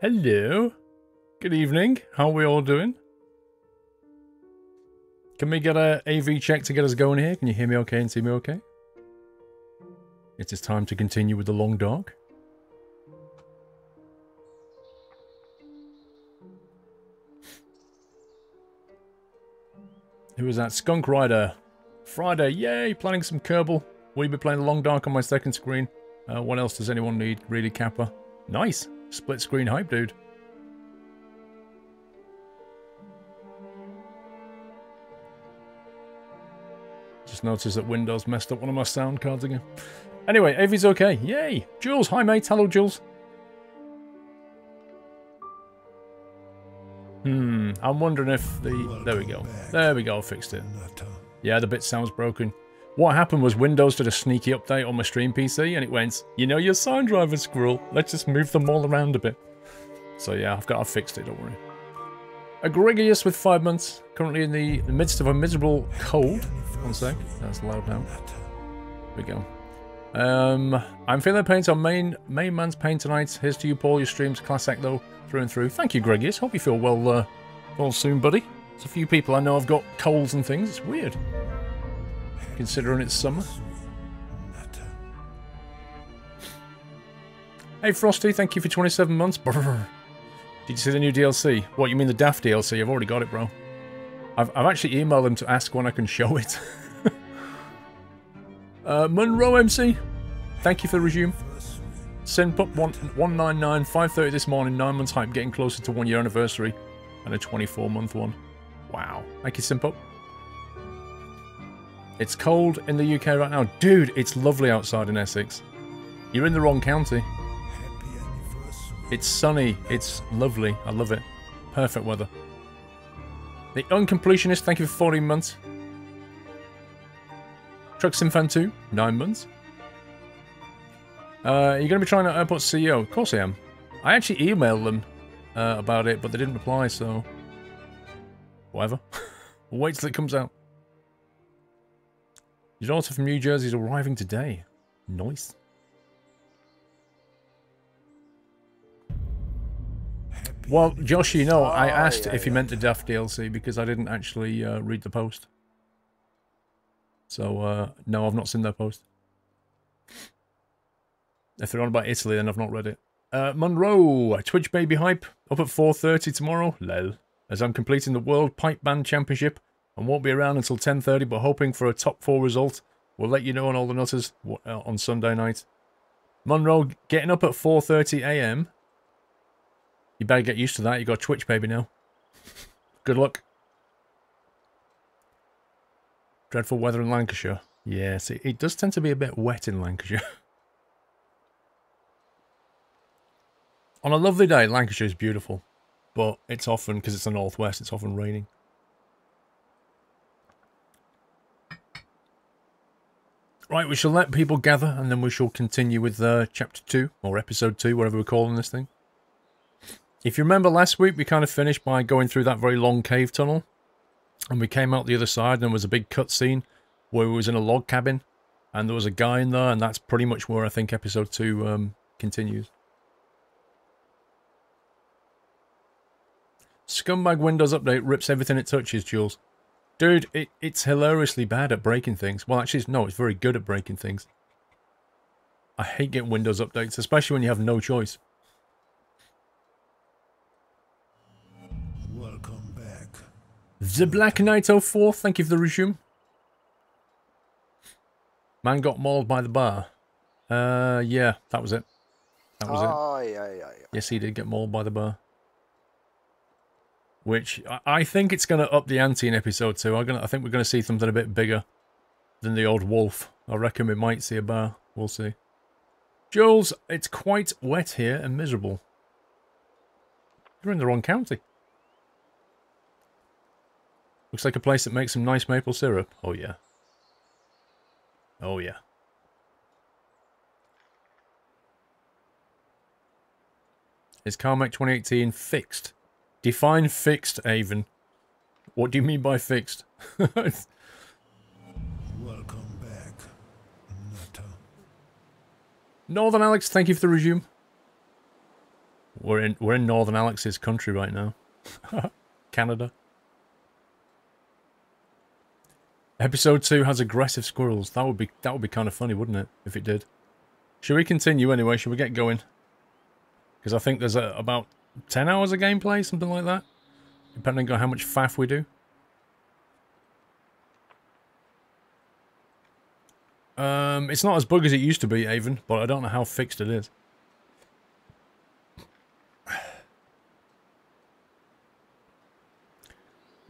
Hello. Good evening. How are we all doing? Can we get a AV check to get us going here? Can you hear me okay and see me okay? It is time to continue with the long dark. Who was that? Skunk Rider. Friday. Yay! Planning some Kerbal. Will you be playing the long dark on my second screen? What else does anyone need? Really, Kappa? Nice. Split screen hype, dude. Just noticed that Windows messed up one of my sound cards again. Anyway, AV's okay. Yay! Jules, hi mate. Hello, Jules. I'm wondering if the... There we go. There we go, fixed it. Yeah, the bit sounds broken. What happened was Windows did a sneaky update on my stream PC and it went, you know your sound drivers, Squirrel. Let's just move them all around a bit. So yeah, I've fixed it, don't worry. Egregious with 5 months. Currently in the midst of a miserable cold. One sec. That's loud now. Here we go. I'm feeling the paint on main man's pain tonight. Here's to you, Paul. Your stream's class act though, through and through. Thank you, Gregius. Hope you feel well soon, buddy. There's a few people I know have got colds and things. It's weird, considering it's summer. Hey, Frosty. Thank you for 27 months. Brr. Did you see the new DLC? What, you mean the Daft DLC? I've already got it, bro. I've actually emailed them to ask when I can show it. Monroe MC, thank you for the resume. Sinpup 199, 5:30 this morning, 9 months hype, getting closer to 1 year anniversary, and a 24-month one. Wow, thank you, Sinpup. It's cold in the UK right now. Dude, it's lovely outside in Essex. You're in the wrong county. It's sunny, it's lovely, I love it. Perfect weather. The Uncompletionist, thank you for 14 months. Truck Simfan 2, 9 months. You're going to be trying out Airport CEO? Of course I am. I actually emailed them about it, but they didn't reply, so... Whatever. We'll wait till it comes out. Your daughter from New Jersey is arriving today. Nice. Well, Josh, you know, I asked if you meant the Daft DLC because I didn't actually read the post. So, no, I've not seen that post. If they're on about Italy, then I've not read it. Monroe, Twitch baby hype, up at 4:30 tomorrow. Lol. As I'm completing the World Pipe Band Championship and won't be around until 10:30, but hoping for a top 4 result. We'll let you know on all the nutters on Sunday night. Monroe, getting up at 4:30 AM. You better get used to that. You got Twitch baby now. Good luck. Dreadful weather in Lancashire. Yes, it does tend to be a bit wet in Lancashire. On a lovely day, Lancashire is beautiful. But it's often, because it's the northwest, it's often raining. Right, we shall let people gather, and then we shall continue with Chapter 2, or Episode 2, whatever we're calling this thing. If you remember last week, we kind of finished by going through that very long cave tunnel. And we came out the other side, and there was a big cutscene where we was in a log cabin. And there was a guy in there, and that's pretty much where I think Episode 2 continues. Scumbag Windows Update rips everything it touches, Jules. Dude, it's hilariously bad at breaking things. Well, actually, no, it's very good at breaking things. I hate getting Windows updates, especially when you have no choice. Welcome back. The Black Knight 04, thank you for the resume. Man got mauled by the bar. Yeah, that was it. That was it. Yeah. Yes, he did get mauled by the bar. Which, I think it's going to up the ante in Episode 2. I think we're going to see something a bit bigger than the old wolf. I reckon we might see a bar. We'll see. Jules, it's quite wet here and miserable. You're in the wrong county. Looks like a place that makes some nice maple syrup. Oh, yeah. Oh, yeah. Is Carmack 2018 fixed? Define fixed, Avon. What do you mean by fixed? Welcome back, Nutter. Northern Alex, thank you for the resume. We're in Northern Alex's country right now. Canada. Episode 2 has aggressive squirrels. That would be kind of funny, wouldn't it, if it did? Should we continue anyway? Should we get going? Because I think there's about 10 hours of gameplay, something like that. Depending on how much faff we do. It's not as bug as it used to be, Avon, but I don't know how fixed it is.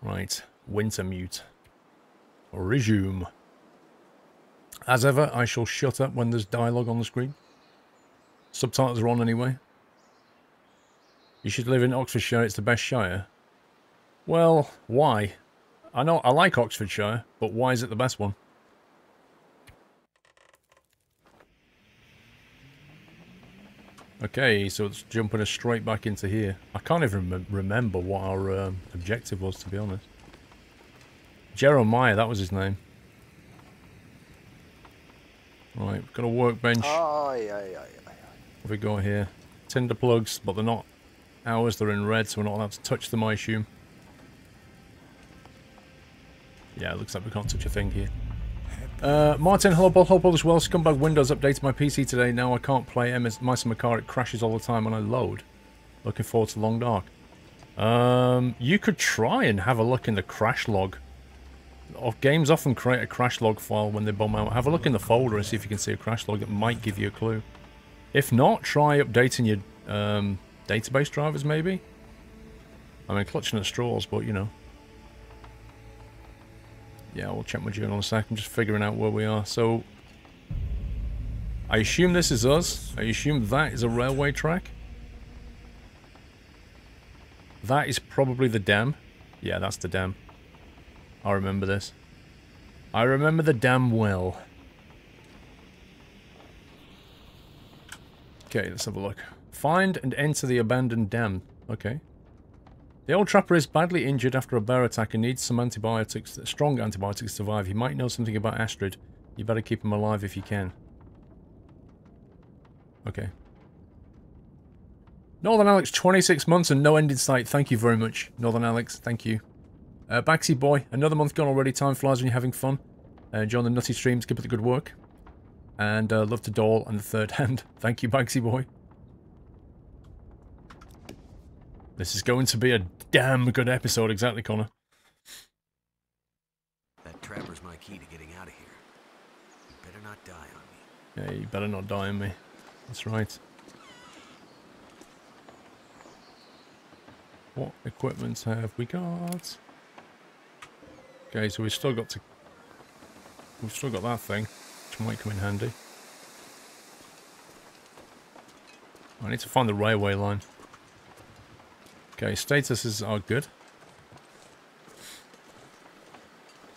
Right, winter mute. Resume. As ever, I shall shut up when there's dialogue on the screen. Subtitles are on anyway. You should live in Oxfordshire, it's the best shire. Well, why? I know I like Oxfordshire, but why is it the best one? Okay, so it's jumping us straight back into here. I can't even remember what our objective was, to be honest. Jeremiah, that was his name. Right, we've got a workbench. What have we got here? Tinder plugs, but they're not ours, they're in red, so we're not allowed to touch them, I assume. Yeah, it looks like we can't touch a thing here. Martin, hello, hope all is well. Scumbag Windows updated my PC today. Now I can't play Mice and Macar. It crashes all the time when I load. Looking forward to Long Dark. You could try and have a look in the crash log. Games often create a crash log file when they bomb out. Have a look in the folder and see if you can see a crash log. It might give you a clue. If not, try updating your database drivers, maybe. I mean, clutching at straws, but you know. Yeah, we'll check my journal in a sec. I'm just figuring out where we are. So, I assume this is us. I assume that is a railway track. That is probably the dam. Yeah, that's the dam. I remember this. I remember the dam well. Okay, let's have a look. Find and enter the abandoned dam. Okay. The old trapper is badly injured after a bear attack and needs some antibiotics, strong antibiotics to survive. He might know something about Astrid. You better keep him alive if you can. Okay. Northern Alex, 26 months and no end in sight. Thank you very much, Northern Alex. Thank you. Baxy Boy, another month gone already. Time flies when you're having fun. Join the nutty streams. Keep up the good work. And love to Doll and the third hand. Thank you, Baxy Boy. This is going to be a damn good episode, exactly, Connor. That trapper's my key to getting out of here. You better not die on me. Yeah, you better not die on me. That's right. What equipment have we got? Okay, so we've still got that thing, which might come in handy. I need to find the railway line. Okay, statuses are good.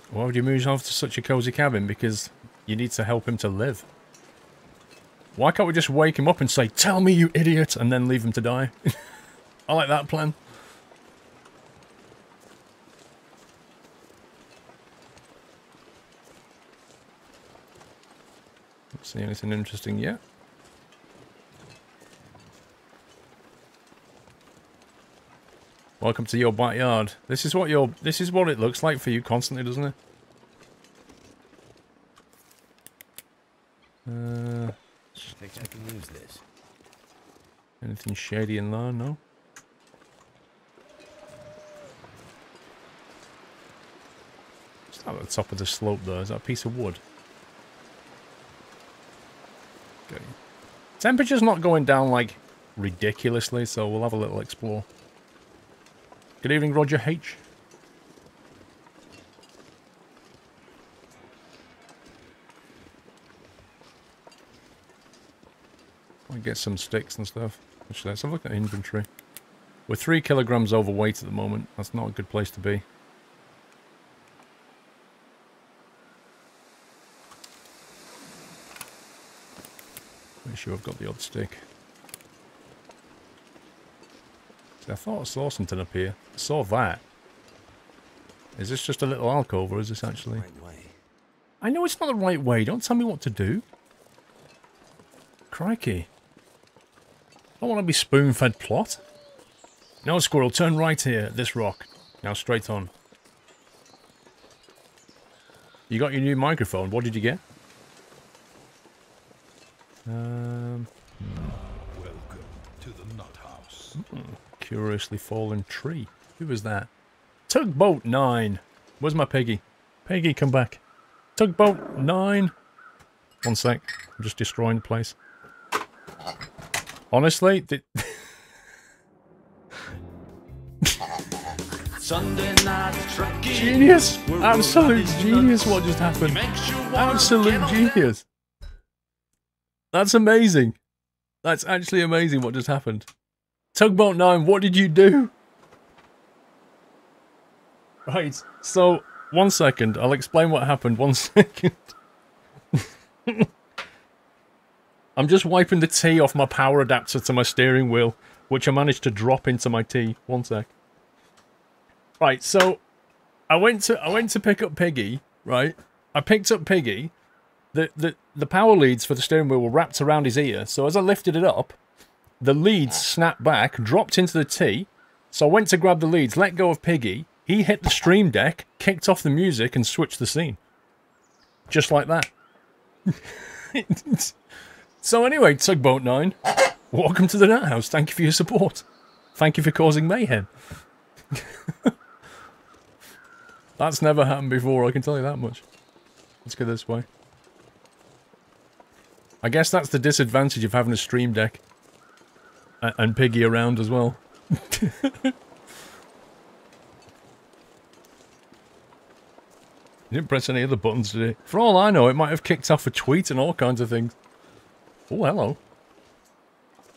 Why would you move off to such a cozy cabin? Because you need to help him to live. Why can't we just wake him up and say, "Tell me, you idiot," and then leave him to die? I like that plan. Don't see anything interesting yet. Welcome to your backyard. This is what it looks like for you constantly, doesn't it? I think I can use this. Anything shady in there? No. It's not at the top of the slope though. Is that a piece of wood? Okay. Temperature's not going down like ridiculously, so we'll have a little explore. Good evening, Roger H. I get some sticks and stuff. Actually, let's have a look at inventory. We're 3 kilograms overweight at the moment. That's not a good place to be. Make sure I've got the odd stick. See, I thought I saw something up here. I saw that. Is this just a little alcove, or is this actually... Right way. I know it's not the right way. Don't tell me what to do. Crikey. I don't want to be spoon-fed plot. No, Squirrel, turn right here at this rock. Now straight on. You got your new microphone. What did you get? Welcome to the nut house. Curiously fallen tree. Who was that? Tugboat 9. Where's my piggy? Piggy, come back. Tugboat 9. One sec. I'm just destroying the place. Honestly, Sunday night trucking. genius! Absolute genius what just happened. Absolute genius. That's amazing. That's actually amazing what just happened. Tugboat 9, what did you do? Right, so, 1 second. I'll explain what happened. 1 second. I'm just wiping the tea off my power adapter to my steering wheel, which I managed to drop into my tea. 1 sec. Right, so I went to pick up Piggy, right? I picked up Piggy. The power leads for the steering wheel were wrapped around his ear, so as I lifted it up, the leads snapped back, dropped into the tea. So I went to grab the leads, let go of Piggy. He hit the stream deck, kicked off the music, and switched the scene. Just like that. So anyway, Tugboat 9, welcome to the Nut House. Thank you for your support. Thank you for causing mayhem. That's never happened before, I can tell you that much. Let's go this way. I guess that's the disadvantage of having a stream deck. And Piggy around as well. Didn't press any other buttons today. For all I know, it might have kicked off a tweet and all kinds of things. Oh, hello.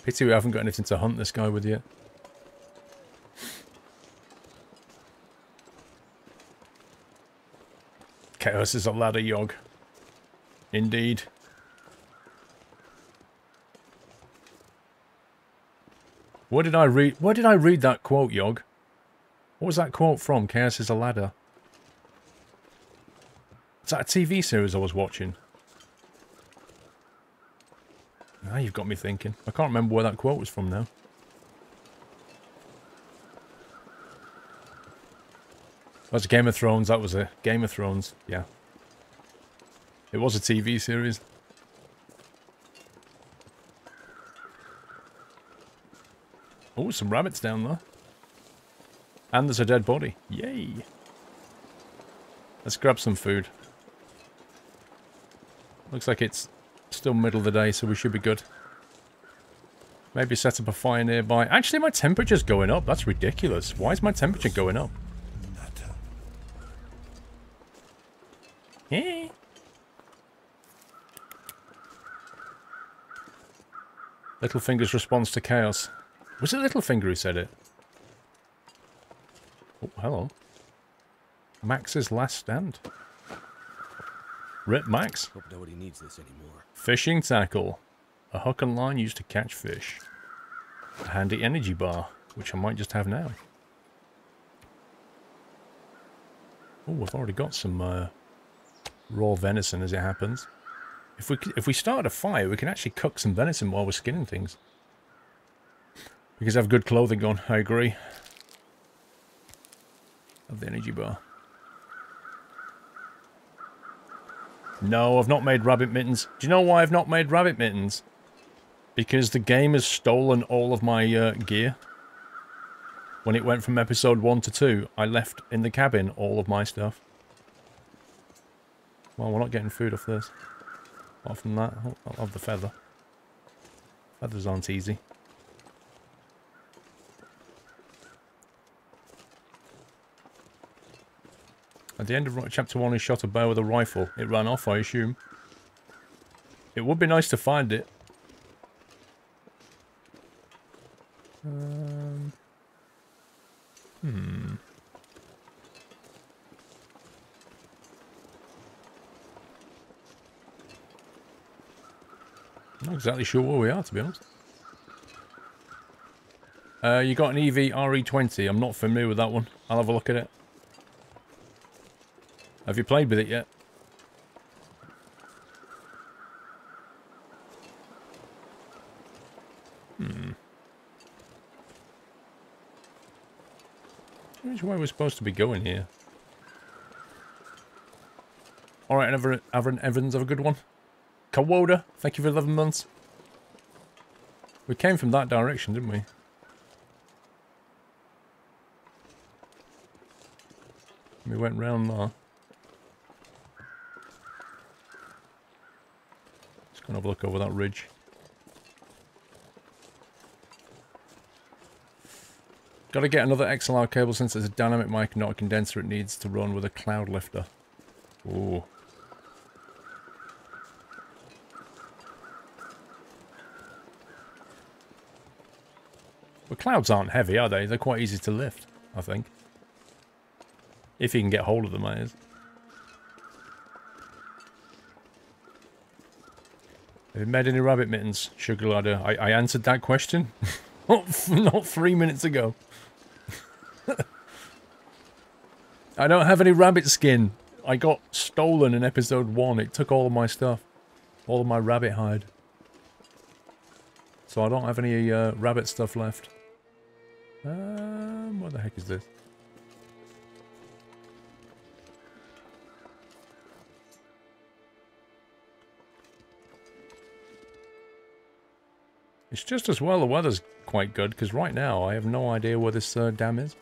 Pity we haven't got anything to hunt this guy with yet. Chaos is a ladder, Yog. Indeed. Where did I read that quote, Yog? What was that quote from? Chaos is a ladder. Is that a TV series I was watching? Now you've got me thinking. I can't remember where that quote was from now. That's Game of Thrones, that was it. Game of Thrones, yeah. It was a TV series. Oh, some rabbits down there. And there's a dead body. Yay! Let's grab some food. Looks like it's still middle of the day, so we should be good. Maybe set up a fire nearby. Actually, my temperature's going up. That's ridiculous. Why is my temperature going up? Hey. Littlefinger's response to chaos. Was it Littlefinger who said it? Oh, hello. Max's last stand. Rip Max. Hope nobody needs this anymore. Fishing tackle. A hook and line used to catch fish. A handy energy bar, which I might just have now. Oh, I've already got some raw venison as it happens. If we start a fire, we can actually cook some venison while we're skinning things. Because I have good clothing on, I agree. Of the energy bar. No, I've not made rabbit mittens. Do you know why I've not made rabbit mittens? Because the game has stolen all of my gear. When it went from episode 1 to 2, I left in the cabin all of my stuff. Well, we're not getting food off this. Apart from that, I'll have the feather. Feathers aren't easy. At the end of chapter 1, he shot a bear with a rifle. It ran off, I assume. It would be nice to find it. Not exactly sure where we are, to be honest. You got an EV RE20. I'm not familiar with that one. I'll have a look at it. Have you played with it yet? Which way we're supposed to be going here? Alright, Avern Evans, have a good one. Kawoda, thank you for 11 months. We came from that direction, didn't we? We went round there. Just gonna have a look over that ridge. Gotta get another XLR cable since it's a dynamic mic, not a condenser. It needs to run with a cloud lifter. Ooh. But clouds aren't heavy, are they? They're quite easy to lift, I think. If you can get hold of them, that is. Have you made any rabbit mittens, Sugar Ladder? I answered that question not 3 minutes ago. I don't have any rabbit skin. I got stolen in episode 1. It took all of my stuff. All of my rabbit hide. So I don't have any rabbit stuff left. What the heck is this? It's just as well the weather's quite good, because right now I have no idea where this dam is.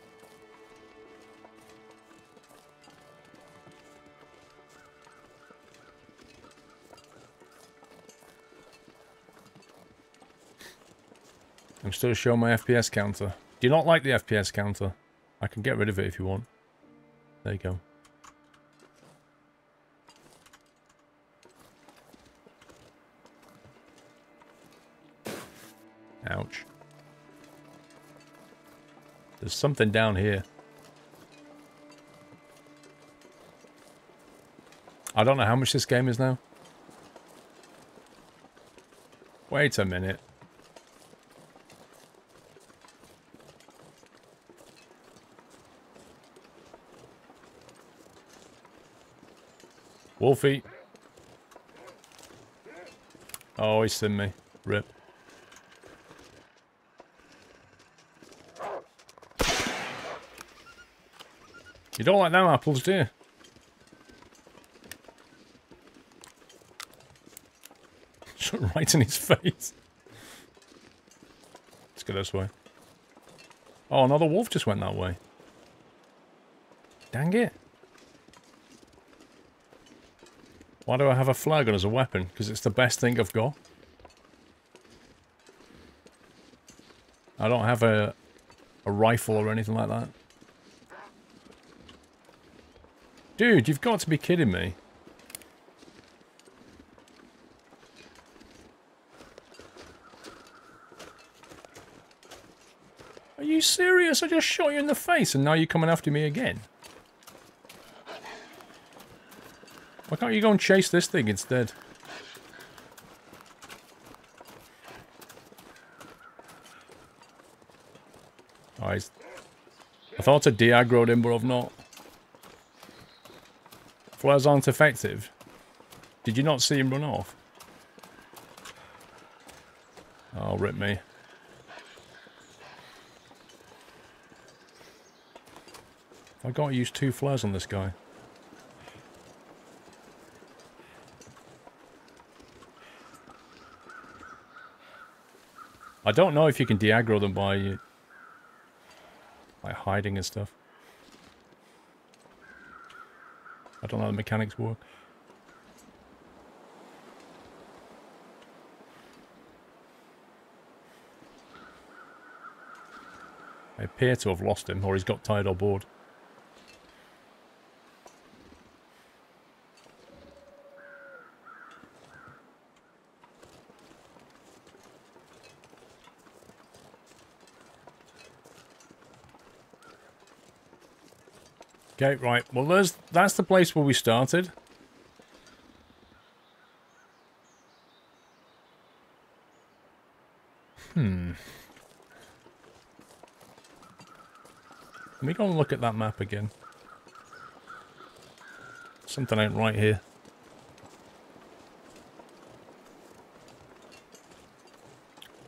I'm still showing my FPS counter. Do you not like the FPS counter? I can get rid of it if you want. There you go. Ouch. There's something down here. I don't know how much this game is now. Wait a minute. Wolfie. Oh, he's seen me. Rip. You don't like them apples, do you? Right in his face. Let's go this way. Oh, another wolf just went that way. Dang it. Why do I have a flagon as a weapon? Because it's the best thing I've got. I don't have a rifle or anything like that. Dude, you've got to be kidding me. Are you serious? I just shot you in the face and now you're coming after me again. Why can't you go and chase this thing instead? Oh, I thought I de-aggroed him, but I've not. Flares aren't effective. Did you not see him run off? Oh, rip me. I've got to use 2 flares on this guy. I don't know if you can de-aggro them by hiding and stuff. I don't know how the mechanics work. I appear to have lost him, or he's got tired or bored. Okay, right. Well, that's the place where we started. Let me go and look at that map again. Something ain't right here.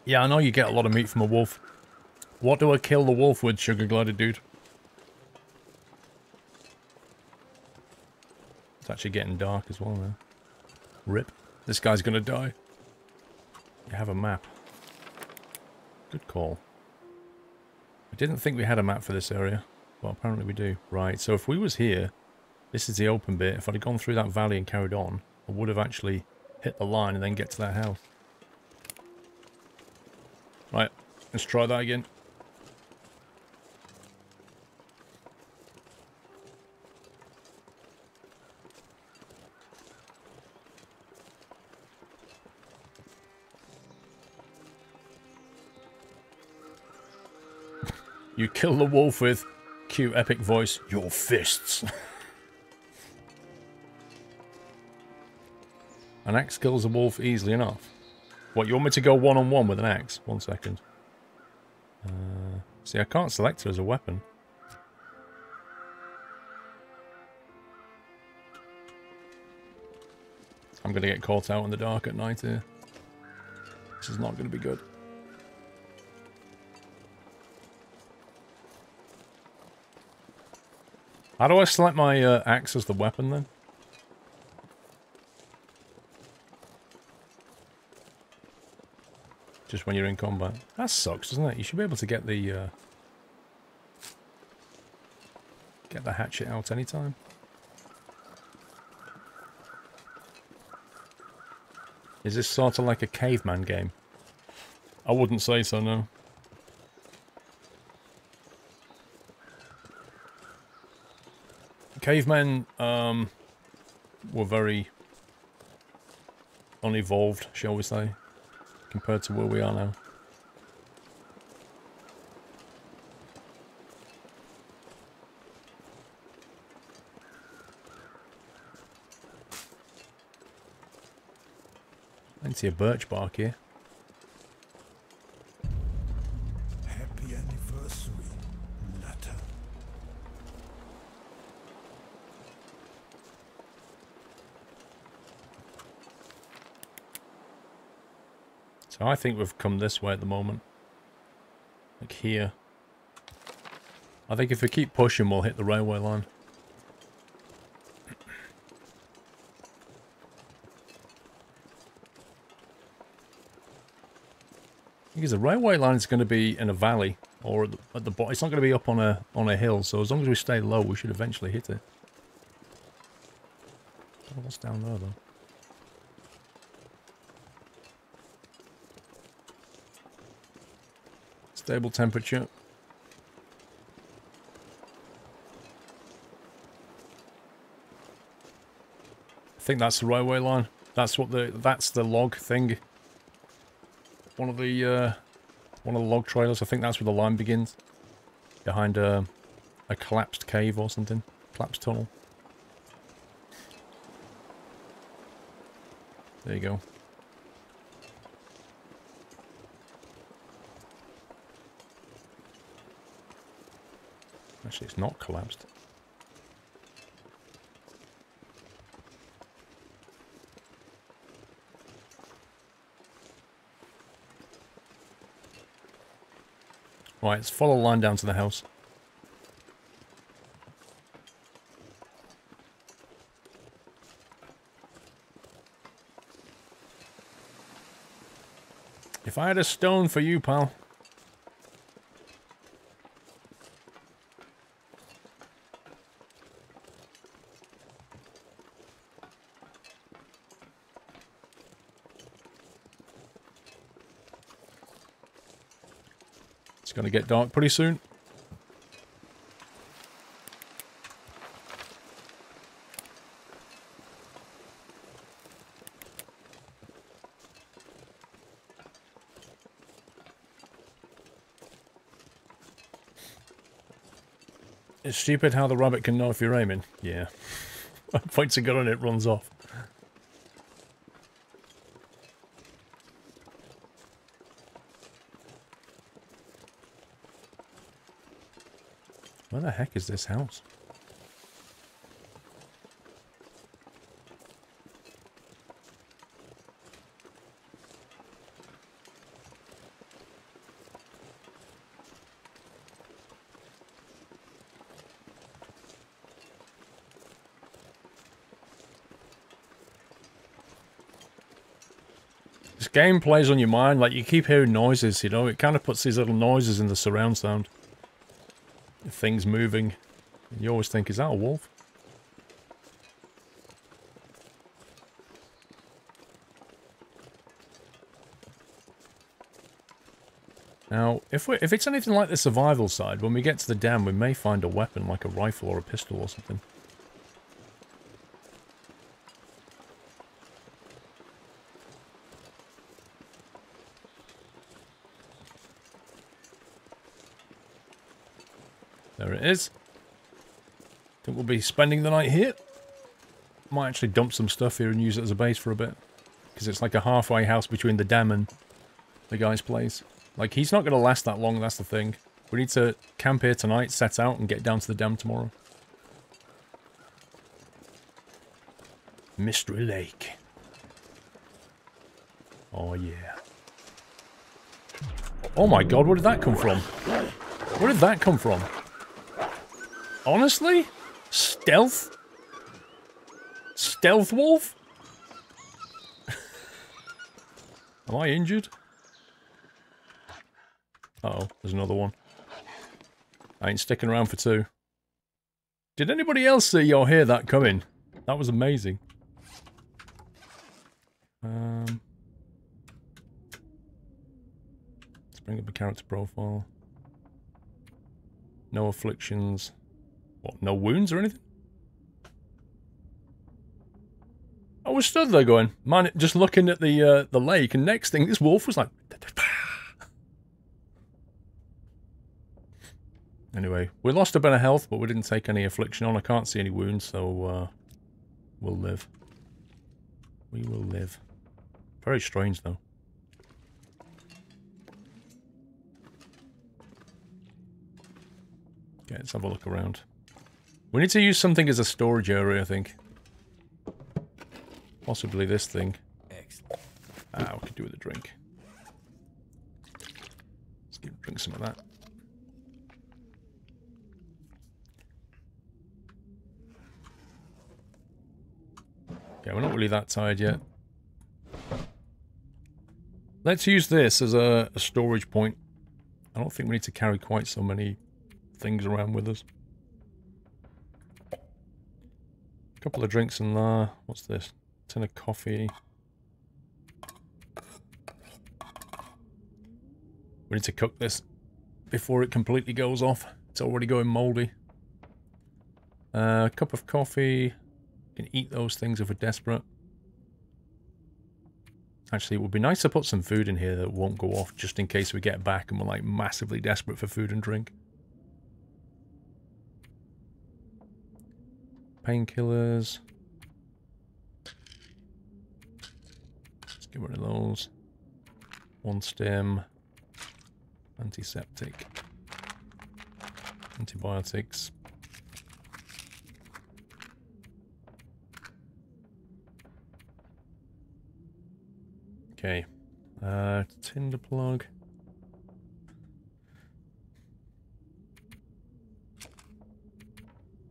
Yeah, I know you get a lot of meat from a wolf. What do I kill the wolf with, Sugar Glider Dude? actually getting dark as well now. Rip. This guy's gonna die. You have a map. Good call. I didn't think we had a map for this area, but apparently we do. Right, so if we was here, this is the open bit. If I'd have gone through that valley and carried on, I would have actually hit the line and then get to that house. Right, let's try that again. You kill the wolf with, cute epic voice, your fists. An axe kills a wolf easily enough. What, you want me to go one-on-one with an axe? 1 second. See, I can't select it as a weapon. I'm going to get caught out in the dark at night here. This is not going to be good. How do I select my axe as the weapon then? Just when you're in combat. That sucks, doesn't it? You should be able to get the hatchet out anytime. Is this sort of like a caveman game? I wouldn't say so, no. Cavemen were very unevolved, shall we say, compared to where we are now. I can see a birch bark here. Happy anniversary, Nutter. So I think we've come this way at the moment. Like here. I think if we keep pushing, we'll hit the railway line. Because the railway line is going to be in a valley, or at the bottom. It's not going to be up on a hill. So as long as we stay low, we should eventually hit it. Oh, what's down there though? Stable temperature. I think that's the railway line. That's the log thing. One of the log trailers. I think that's where the line begins. Behind a collapsed cave or something. Collapsed tunnel. There you go. Actually, it's not collapsed. Right, let's follow the line down to the house. If I had a stone for you, pal. It's going to get dark pretty soon. It's stupid how the rabbit can know if you're aiming. Yeah. Points a gun and it runs off. Where the heck is this house? game plays on your mind, like you keep hearing noises, you know, it kind of puts these little noises in the surround sound. Things moving. And you always think, is that a wolf? Now, if it's anything like the survival side, when we get to the dam, we may find a weapon like a rifle or a pistol or something. There it is. Think we'll be spending the night here. Might actually dump some stuff here and use it as a base for a bit. Because it's like a halfway house between the dam and the guy's place. Like, he's not going to last that long, that's the thing. We need to camp here tonight, set out, and get down to the dam tomorrow. Mystery Lake. Oh, yeah. Oh my god, where did that come from? Where did that come from? Honestly? Stealth? Stealth wolf? Am I injured? Uh-oh, there's another one. I ain't sticking around for two. Did anybody else see or hear that coming? That was amazing. Let's bring up a character profile. No afflictions. What, no wounds or anything? I was stood there going, man, just looking at the lake, and next thing, this wolf was like... Anyway, we lost a bit of health, but we didn't take any affliction on. I can't see any wounds, so we'll live. We will live. Very strange, though. Okay, let's have a look around. We need to use something as a storage area, I think. Possibly this thing. Excellent. Ah, we could do with a drink. Let's drink some of that. Okay, we're not really that tired yet. Let's use this as a storage point. I don't think we need to carry quite so many things around with us. A couple of drinks in there. What's this? Tin of coffee. We need to cook this before it completely goes off. It's already going mouldy. A cup of coffee. Can eat those things if we're desperate. Actually, it would be nice to put some food in here that won't go off just in case we get back and we're like massively desperate for food and drink. Painkillers. Let's get rid of those. One stem. Antiseptic. Antibiotics. Okay, tinder plug.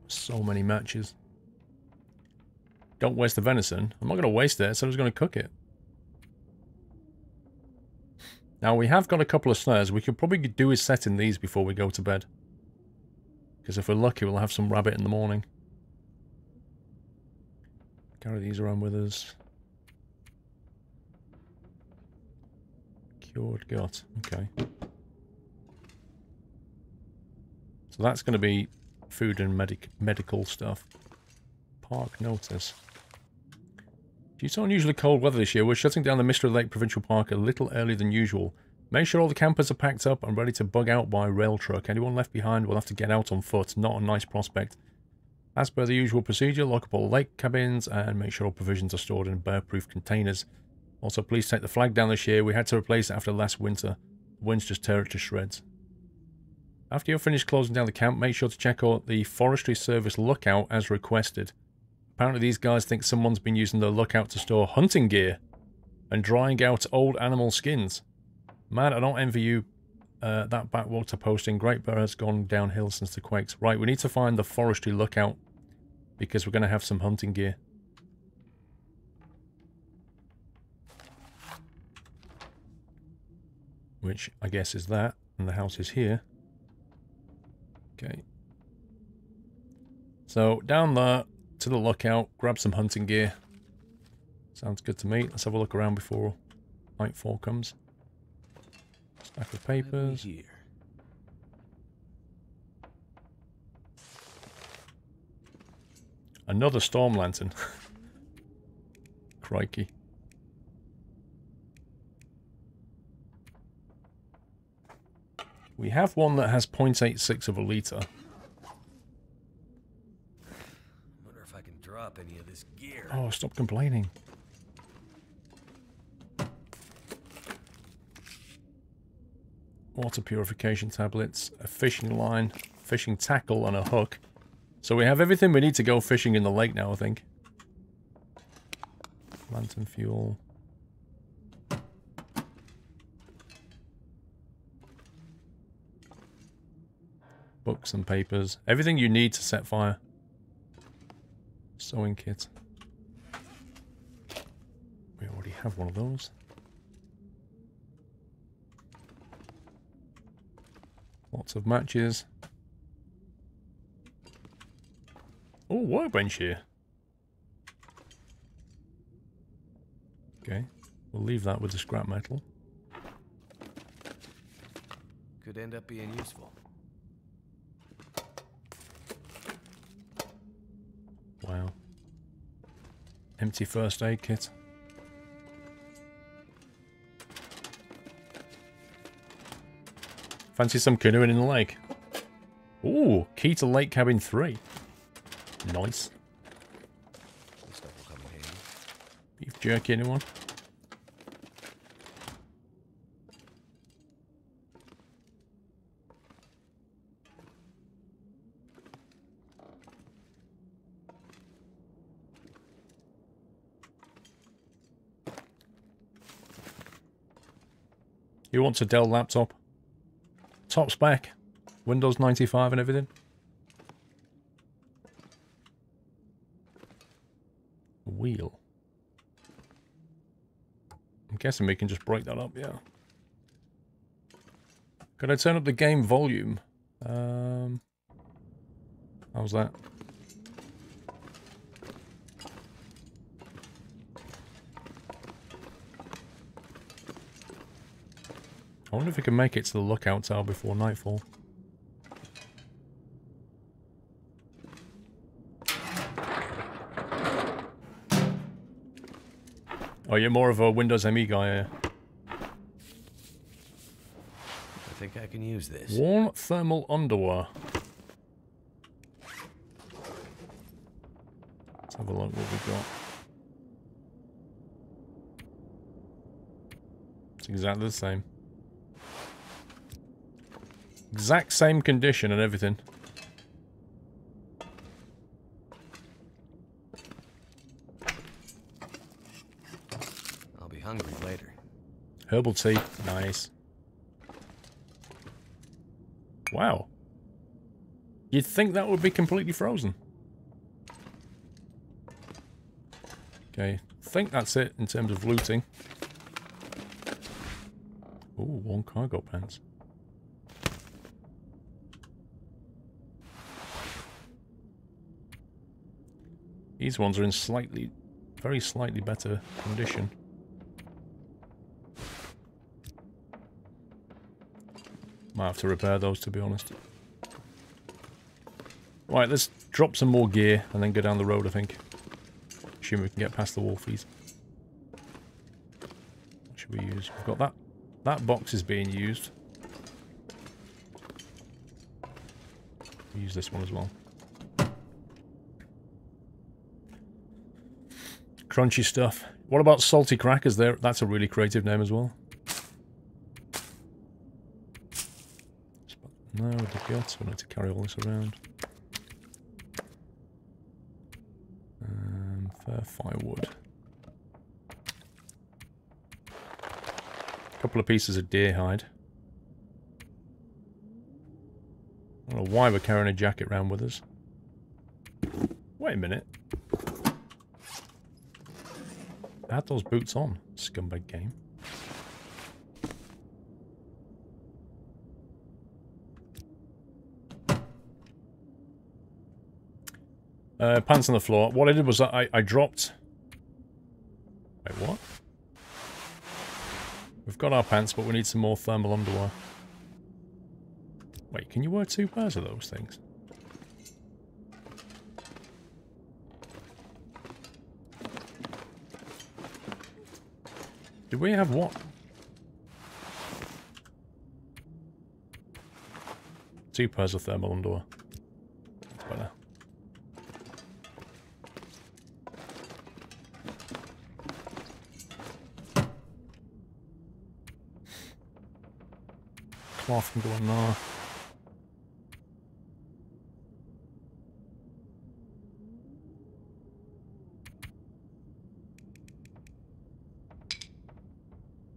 So many matches. Don't waste the venison. I'm not going to waste it, so I'm just going to cook it. Now, we have got a couple of snares. We could probably do is setting these before we go to bed. Because if we're lucky, we'll have some rabbit in the morning. Carry these around with us. Cured gut. Okay. So that's going to be food and medical stuff. Park notice. Due to unusually cold weather this year, we're shutting down the Mystery Lake Provincial Park a little earlier than usual. Make sure all the campers are packed up and ready to bug out by rail truck. Anyone left behind will have to get out on foot. Not a nice prospect. As per the usual procedure, lock up all lake cabins and make sure all provisions are stored in bear-proof containers. Also, please take the flag down this year. We had to replace it after last winter. The winds just tear it to shreds. After you're finished closing down the camp, make sure to check out the Forestry Service lookout as requested. Apparently these guys think someone's been using the lookout to store hunting gear and drying out old animal skins. Man, I don't envy you that backwater posting. Great Bear has gone downhill since the quakes. Right, we need to find the Forestry lookout because we're going to have some hunting gear. which I guess is that, and the house is here. Okay. So, down there, to the lookout, grab some hunting gear. Sounds good to me. Let's have a look around before nightfall comes. Stack of papers. Another storm lantern. Crikey. We have one that has 0.86 of a litre. Wonder if I can drop any of this gear. Oh, stop complaining. Water purification tablets, a fishing line, fishing tackle, and a hook. So we have everything we need to go fishing in the lake now, I think. Lantern fuel. Books and papers. Everything you need to set fire. Sewing kit. We already have one of those. Lots of matches. Oh, workbench here. Okay, we'll leave that with the scrap metal. Could end up being useful. Wow. Empty first aid kit. Fancy some canoeing in the lake. Ooh, key to Lake Cabin 3. Nice. This stuff will come in handy. Beef jerky, anyone? You want a Dell laptop? Top spec. Windows 95 and everything. Wheel. I'm guessing we can just break that up, yeah. Could I turn up the game volume? How's that? I wonder if we can make it to the lookout tower before nightfall. Oh, you're more of a Windows ME guy, yeah? I think I can use this. Worn thermal underwear. Let's have a look what we've got. It's exactly the same. Exact same condition and everything. I'll be hungry later. Herbal tea. Nice. Wow. You'd think that would be completely frozen. Okay. I think that's it in terms of looting. Ooh, worn cargo pants. These ones are in very slightly better condition. Might have to repair those, to be honest. Right, let's drop some more gear and then go down the road, I think. Assume we can get past the wolfies. What should we use? We've got that. That box is being used. We'll use this one as well. Crunchy stuff. What about salty crackers there? That's a really creative name as well. No, with the guts, we need to carry all this around. Fair firewood. A couple of pieces of deer hide. I don't know why we're carrying a jacket around with us. Wait a minute. I had those boots on, scumbag game. Pants on the floor. What I did was I dropped... Wait, what? We've got our pants, but we need some more thermal underwear. Wait, can you wear 2 pairs of those things? Do we have what? 2 pairs of thermal underwear. That's better. Cloth can go in there.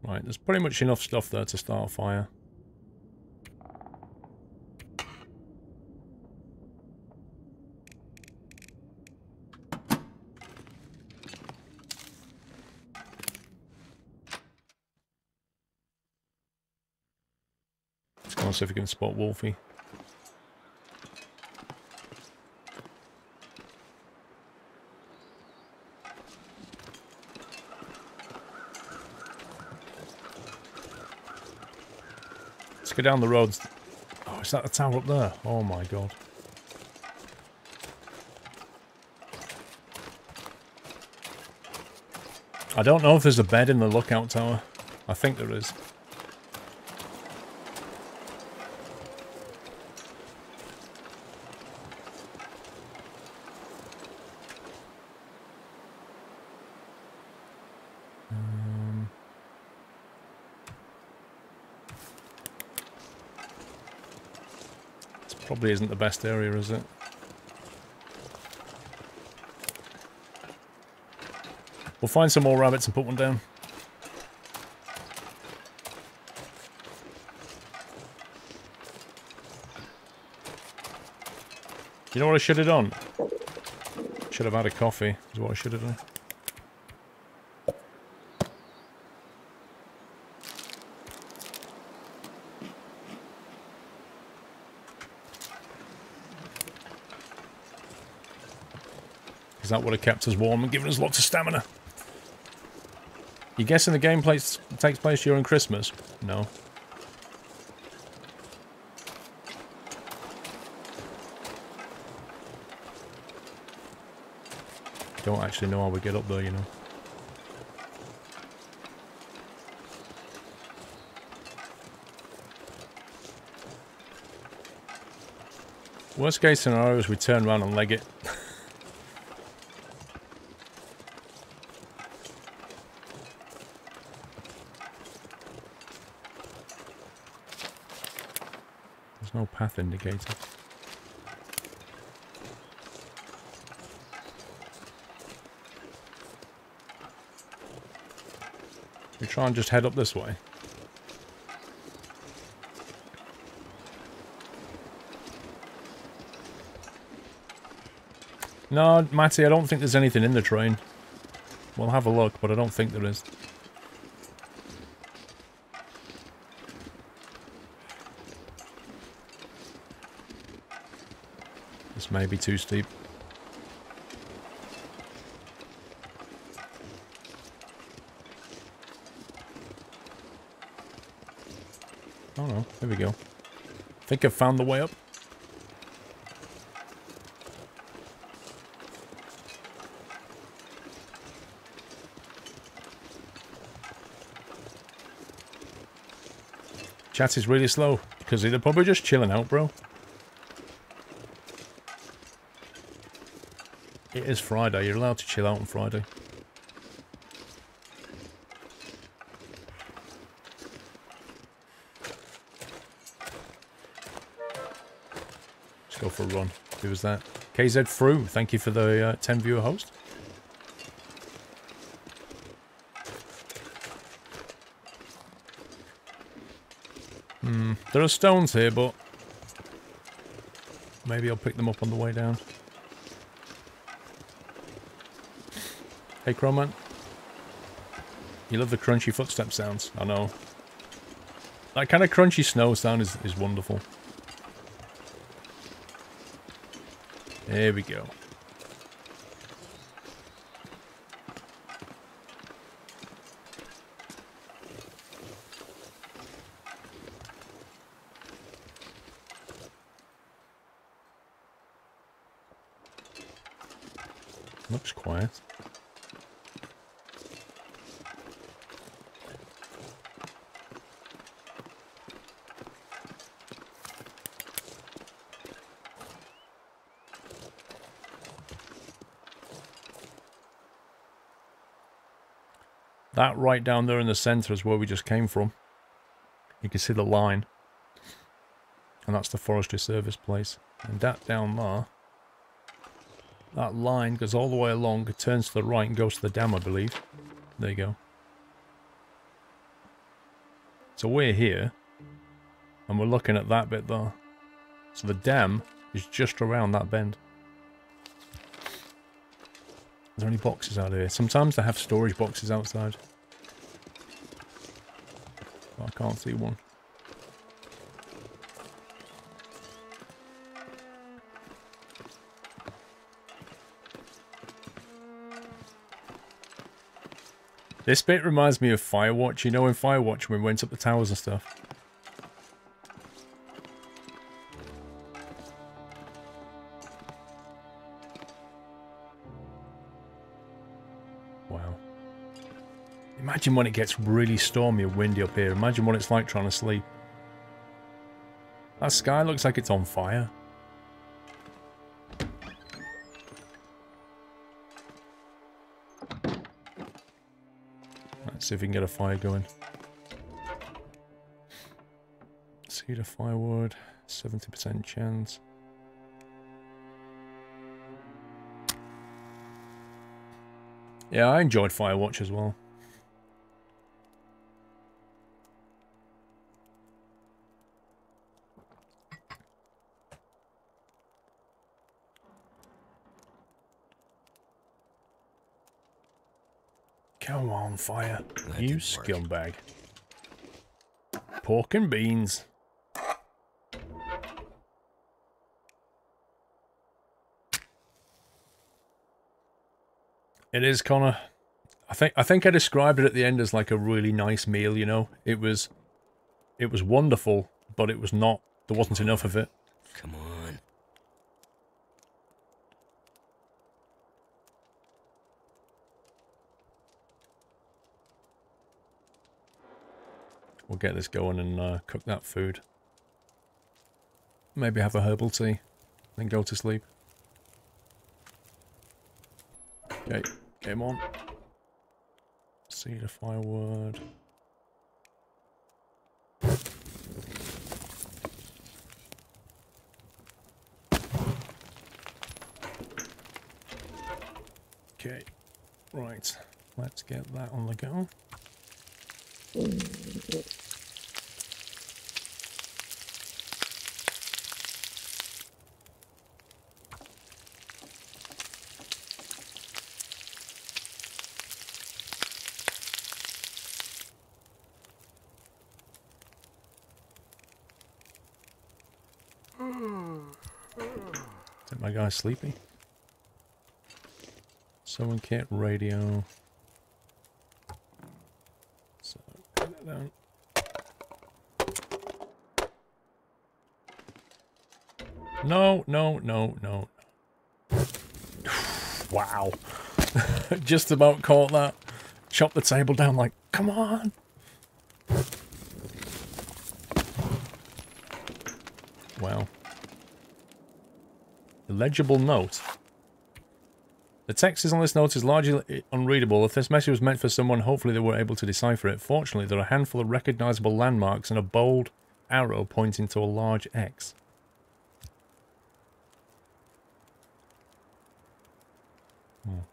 Right, there's pretty much enough stuff there to start a fire. Let's go and see if we can spot Wolfie. Go down the roads. Oh, is that the tower up there? Oh my god. I don't know if there's a bed in the lookout tower. I think there is. Probably isn't the best area, is it? We'll find some more rabbits and put one down. You know what I should have done? Should have had a coffee, is what I should have done. Because that would have kept us warm and given us lots of stamina. You guessing the game takes place during Christmas? No. Don't actually know how we get up there, you know. Worst case scenario is we turn around and leg it. No path indicator. We try and just head up this way. No, Matty, I don't think there's anything in the train. We'll have a look, but I don't think there is. This may be too steep. Oh no, there we go. I think I've found the way up. Chat is really slow, because they're probably just chilling out, bro. It is Friday, you're allowed to chill out on Friday. Let's go for a run. Who was that? KZ Fru, thank you for the 10 viewer host. There are stones here, but maybe I'll pick them up on the way down. Hey, Crowman. You love the crunchy footstep sounds. I know. That kind of crunchy snow sound is wonderful. There we go. Looks quiet. That right down there in the centre is where we just came from. You can see the line. And that's the Forestry Service place. And that down there, that line goes all the way along, it turns to the right and goes to the dam, I believe. There you go. So we're here, and we're looking at that bit there. So the dam is just around that bend. Are there any boxes out here? Sometimes they have storage boxes outside. But I can't see one. This bit reminds me of Firewatch. You know in Firewatch when we went up the towers and stuff? Wow. Imagine when it gets really stormy and windy up here. Imagine what it's like trying to sleep. That sky looks like it's on fire. Let's see if we can get a fire going. Cedar firewood, 70% chance. Yeah, I enjoyed Firewatch as well. Come on, fire. You scumbag. Pork and beans. It is, Connor. I think I described it at the end as like a really nice meal, you know? It was wonderful, but it was not, there wasn't enough of it. Come on. We'll get this going and cook that food. Maybe have a herbal tea, then go to sleep. Okay, game on. Cedar firewood. Okay, right. Let's get that on the go. Is my guy sleepy? Someone kit radio. So put that down. No, no, no, no. Wow. Just about caught that. Chopped the table down like, come on. Wow. Illegible note. The text on this note is largely unreadable. If this message was meant for someone, hopefully they were able to decipher it. Fortunately, there are a handful of recognizable landmarks and a bold arrow pointing to a large X. Oh,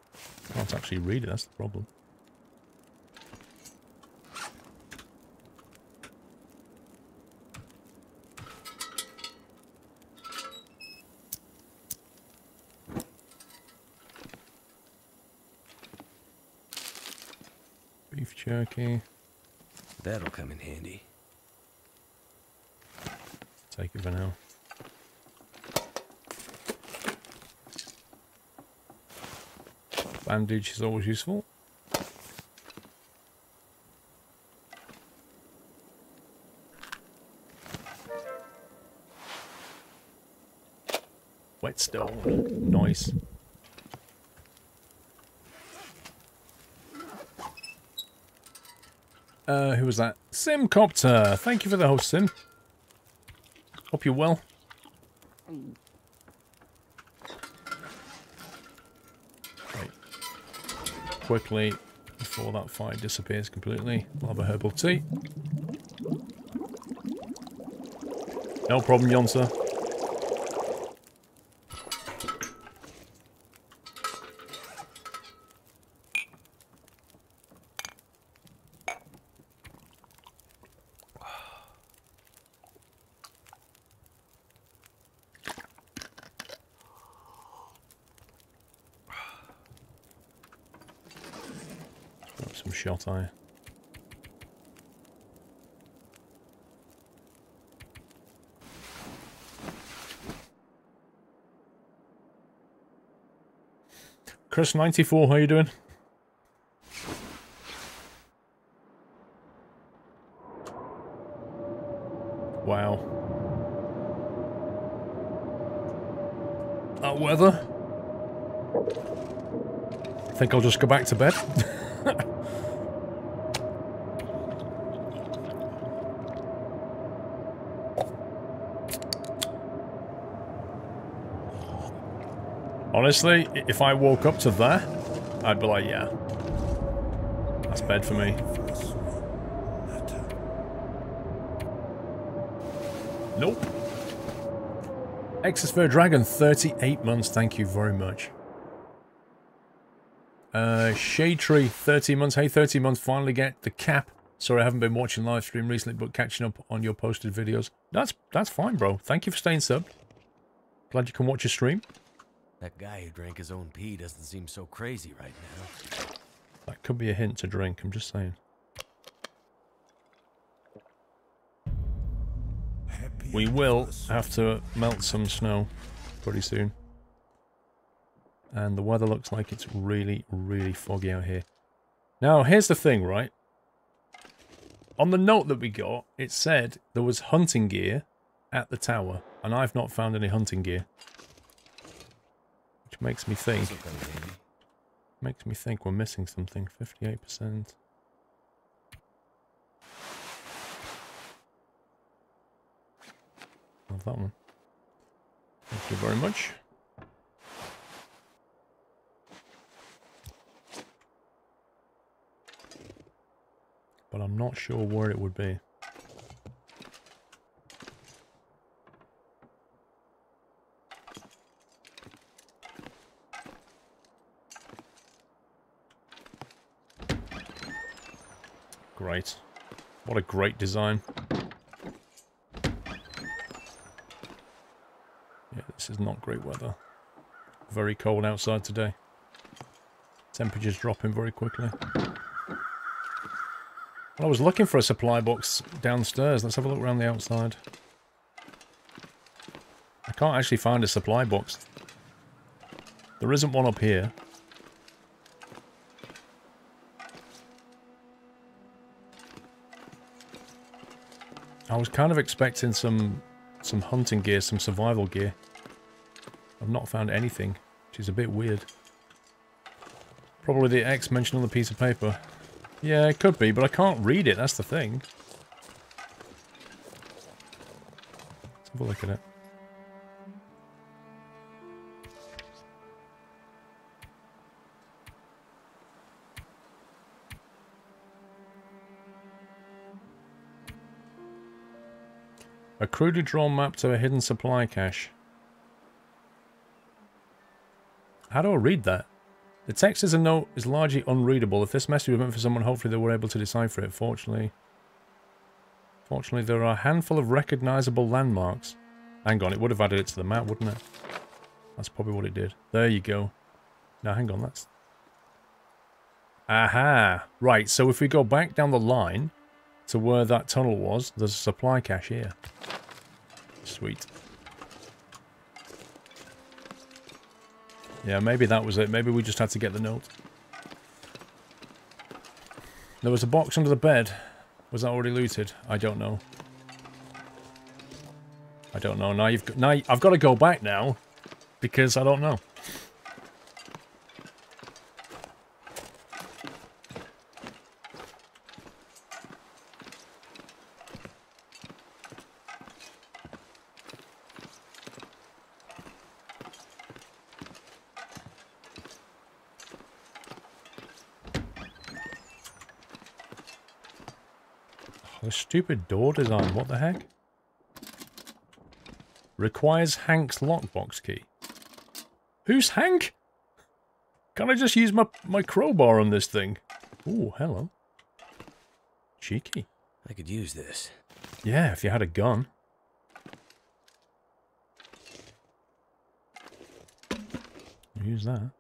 I can't actually read it, that's the problem. Beef jerky. That'll come in handy. Take it for now. Bandage is always useful. Whetstone. Nice. Who was that? Simcopter. Thank you for the host, Sim. Hope you're well. Right. Quickly, before that fire disappears completely, we'll have a herbal tea. No problem, Yonsa. Some shot eye. Chris94, how you doing? Wow. That weather? I think I'll just go back to bed. Honestly, if I woke up to that, I'd be like, yeah. That's bed for me. Nope. Exosphere Dragon, 38 months, thank you very much. Shade Tree, 30 months. Hey, 30 months, finally get the cap. Sorry, I haven't been watching live stream recently, but catching up on your posted videos. That's fine, bro. Thank you for staying subbed. Glad you can watch your stream. That guy who drank his own pee doesn't seem so crazy right now. That could be a hint to drink, I'm just saying. We will have to melt some snow pretty soon. And the weather looks like it's really, really foggy out here. Now, here's the thing, right? On the note that we got, it said there was hunting gear at the tower, and I've not found any hunting gear. Which makes me think... we're missing something. 58%. Love that one. Thank you very much. But I'm not sure where it would be. Great. What a great design. Yeah, this is not great weather. Very cold outside today. Temperatures dropping very quickly. Well, I was looking for a supply box downstairs. Let's have a look around the outside. I can't actually find a supply box. There isn't one up here. I was kind of expecting some hunting gear, some survival gear. I've not found anything, which is a bit weird. Probably the X mentioned on the piece of paper. Yeah, it could be, but I can't read it, that's the thing. Let's have a look at it. A crudely drawn map to a hidden supply cache. How do I read that? The text as a note is largely unreadable. If this message was meant for someone, hopefully they were able to decipher it. Fortunately, there are a handful of recognizable landmarks. Hang on, it would have added it to the map, wouldn't it? That's probably what it did. There you go. Now, hang on, that's... Aha! Right, so if we go back down the line to where that tunnel was, there's a supply cache here. Sweet. Yeah, maybe that was it. Maybe we just had to get the note. There was a box under the bed. Was that already looted? I don't know. I don't know. Now I've got to go back now because I don't know. The stupid door design, what the heck? Requires Hank's lockbox key. Who's Hank? Can't I just use my crowbar on this thing? Ooh, hello. Cheeky. I could use this. Yeah, if you had a gun. Use that.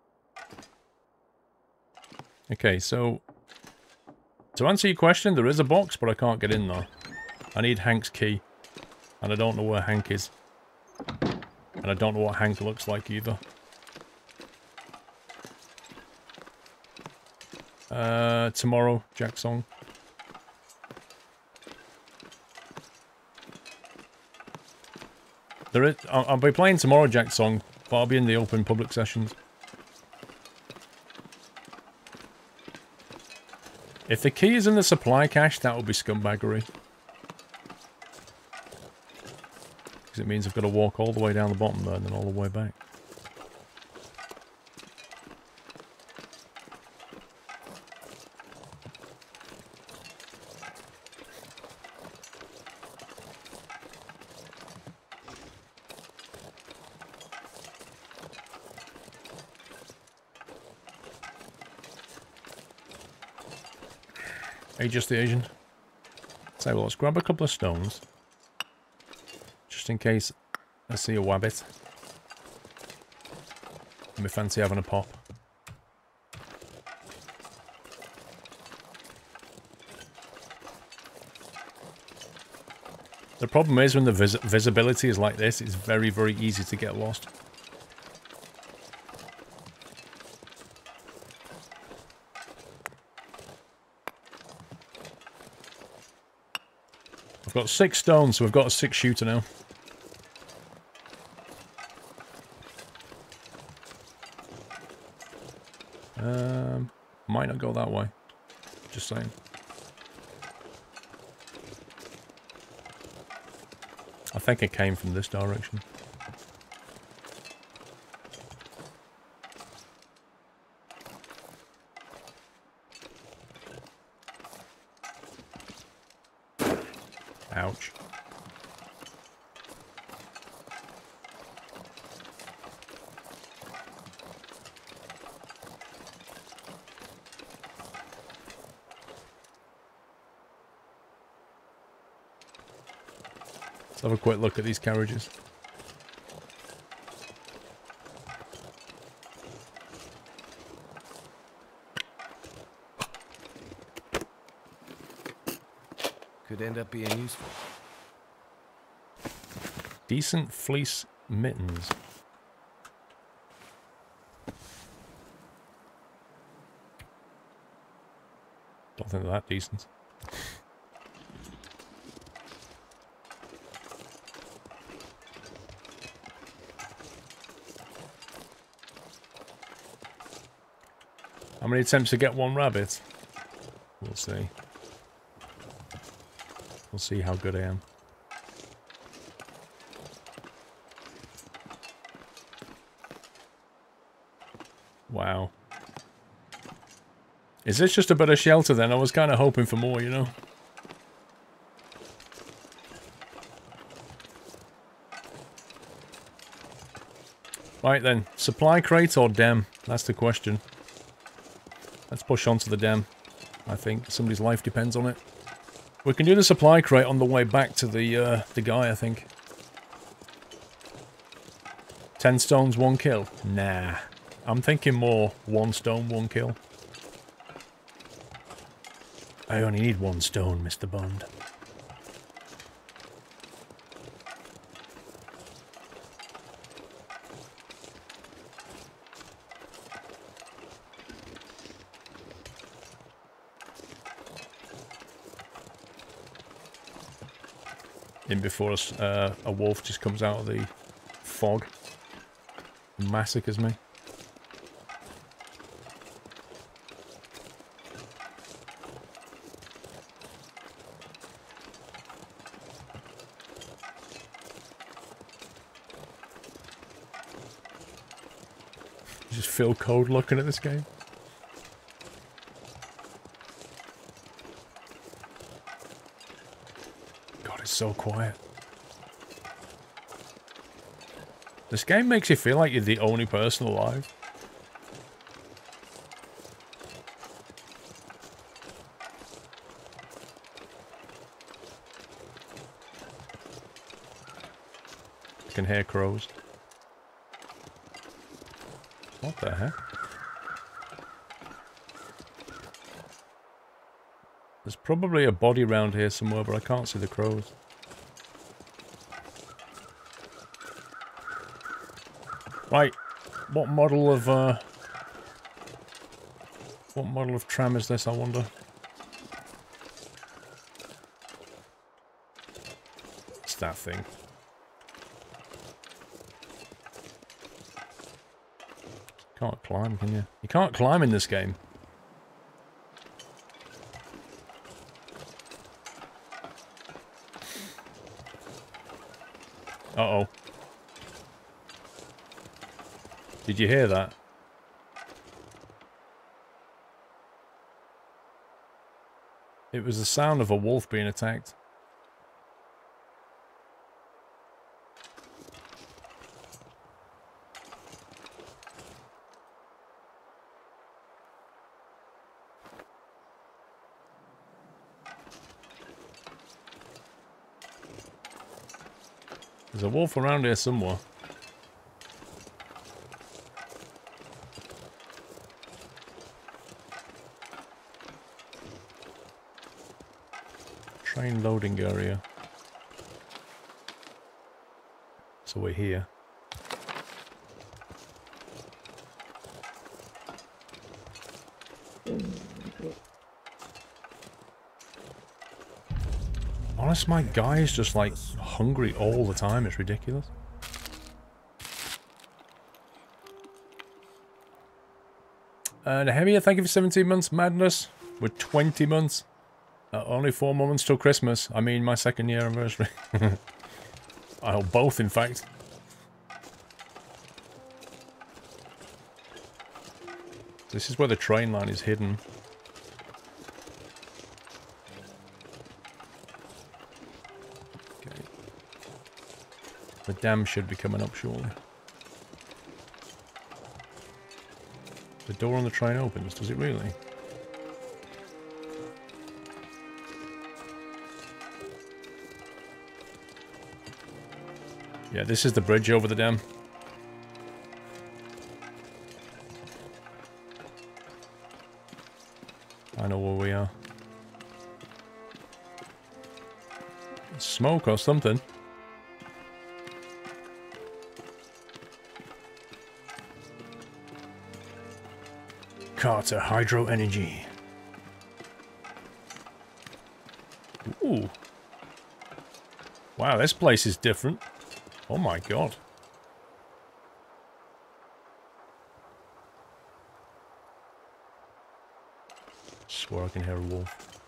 Okay, so... to answer your question, there is a box, but I can't get in there. I need Hank's key. And I don't know where Hank is. And I don't know what Hank looks like either. Tomorrow, Jack Song. There is, I'll be playing tomorrow, Jack Song, but I'll be in the open public sessions. If the key is in the supply cache, that would be scumbaggery. Because it means I've got to walk all the way down the bottom there and then all the way back. Hey, just the Asian. So well, let's grab a couple of stones. Just in case I see a wabbit. And we fancy having a pop. The problem is when the visibility is like this, it's very, very easy to get lost. I've got 6 stones, so we've got a 6-shooter now. Might not go that way. Just saying. I think it came from this direction. Ouch. Let's have a quick look at these carriages. Could end up being useful. Decent fleece mittens. Don't think they're that decent. How many attempts to get one rabbit? We'll see. We'll see how good I am. Wow. Is this just a bit of shelter then? I was kind of hoping for more, you know? Right then, supply crate or dem? That's the question. Let's push on to the dem. I think somebody's life depends on it. We can do the supply crate on the way back to the guy, I think. 10 stones, 1 kill? Nah. I'm thinking more 1 stone, 1 kill. I only need 1 stone, Mr. Bond. In before a wolf just comes out of the fog and massacres me. You just feel cold looking at this game. so quiet. This game makes you feel like you're the only person alive. I can hear crows. What the heck? There's probably a body around here somewhere, but I can't see the crows. Right, what model of tram is this, I wonder? It's that thing. Can't climb, can you? You can't climb in this game. Uh-oh. Did you hear that? It was the sound of a wolf being attacked. There's a wolf around here somewhere. Train loading area. So we're here. Honest, my guy is just like hungry all the time. It's ridiculous. And Heavier, thank you for 17 months. Madness, we're 20 months. Only 4 more months till Christmas. I mean, my 2nd year anniversary. Oh, both, in fact. This is where the train line is hidden. Okay. The dam should be coming up shortly. The door on the train opens, does it really? Yeah, this is the bridge over the dam. I know where we are. Smoke or something. Carter Hydro Energy. Ooh. Wow, this place is different. Oh my god. Swear I can hear a wolf.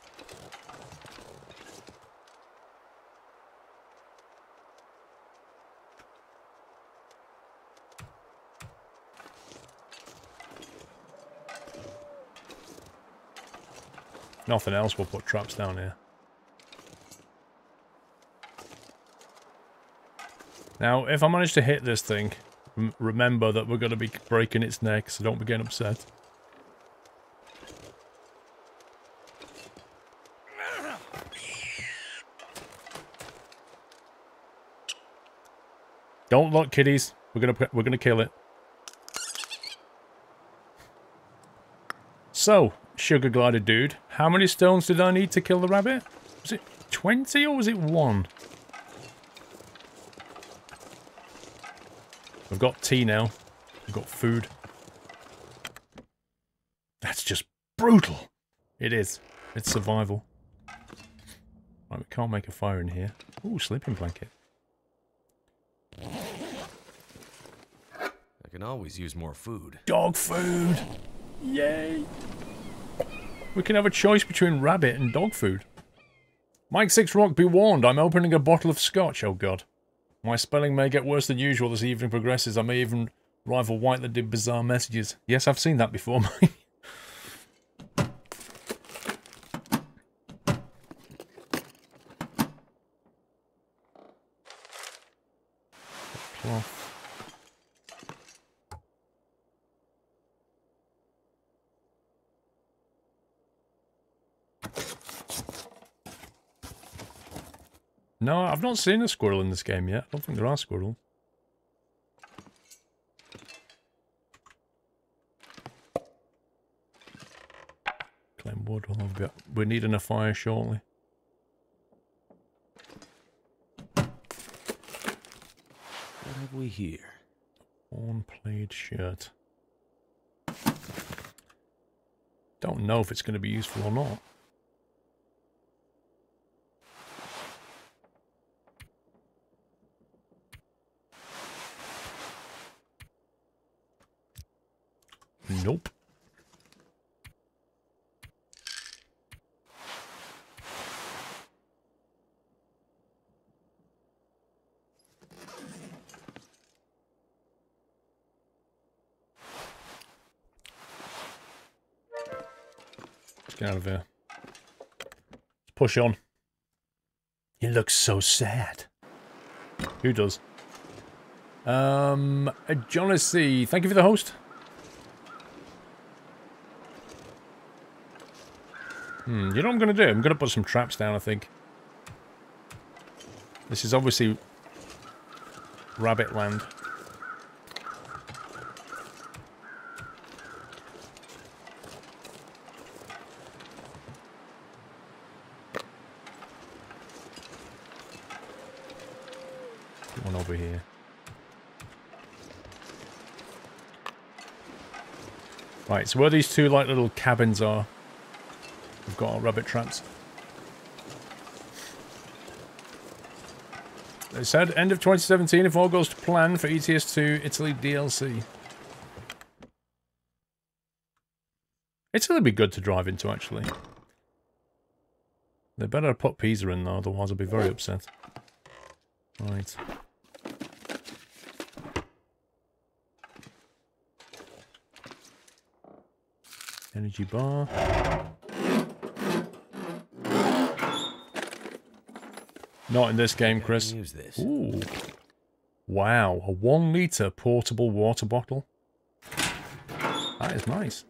Nothing else, we'll put traps down here. Now, if I manage to hit this thing, remember that we're going to be breaking its neck, so don't be getting upset. Don't look, kiddies. We're gonna kill it. So, sugar glider dude, how many stones did I need to kill the rabbit? Was it 20 or was it 1? I've got tea now. I've got food. That's just brutal. It is. It's survival. Right, we can't make a fire in here. Ooh, sleeping blanket. I can always use more food. Dog food! Yay! We can have a choice between rabbit and dog food. Mike 6 Rock, be warned, I'm opening a bottle of scotch. Oh god. My spelling may get worse than usual as the evening progresses. I may even rival White that did bizarre messages. Yes, I've seen that before, Mike. No, I've not seen a squirrel in this game yet. I don't think there are squirrels. Claim wood. We're needing a fire shortly. What have we here? Worn plaid shirt. Don't know if it's going to be useful or not. Nope. Let's get out of here. Let's push on. He looks so sad. Who does? Jonassy, thank you for the host. You know what I'm going to do? I'm going to put some traps down, I think. This is obviously rabbit land. One over here. Right, so where these two like little cabins are, we've got our rabbit traps. They said end of 2017 if all goes to plan for ETS2 Italy DLC. Italy would be good to drive into, actually. They better put Pisa in though, otherwise I'll be very upset. Right. Energy bar. Not in this game, Chris. Use this. Ooh. Wow, a 1 litre portable water bottle. That is nice.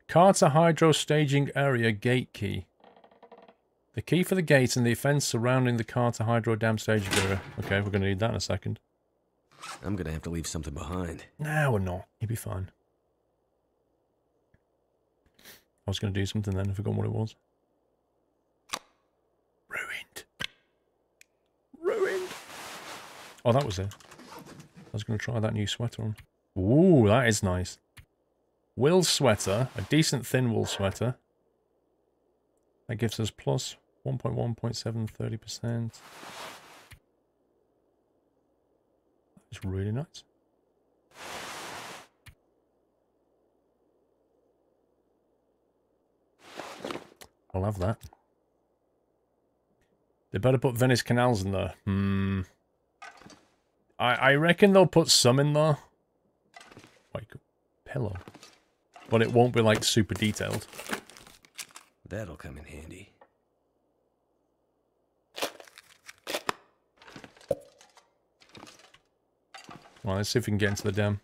Carter Hydro Staging Area Gate Key. The key for the gate and the fence surrounding the Carter Hydro Dam Staging Area. Okay, we're going to need that in a second. I'm going to have to leave something behind. No, we're not. You'll be fine. I was going to do something then, I forgot what it was. Ruined. Ruined. Oh, that was it. I was going to try that new sweater on. Ooh, that is nice. Wool sweater. A decent thin wool sweater. That gives us plus 1.1.7, 30%. That's really nice. I'll have that. They better put Venice canals in there. I reckon they'll put some in there. Like a pillow. But it won't be like super detailed. That'll come in handy. Well, let's see if we can get into the dam.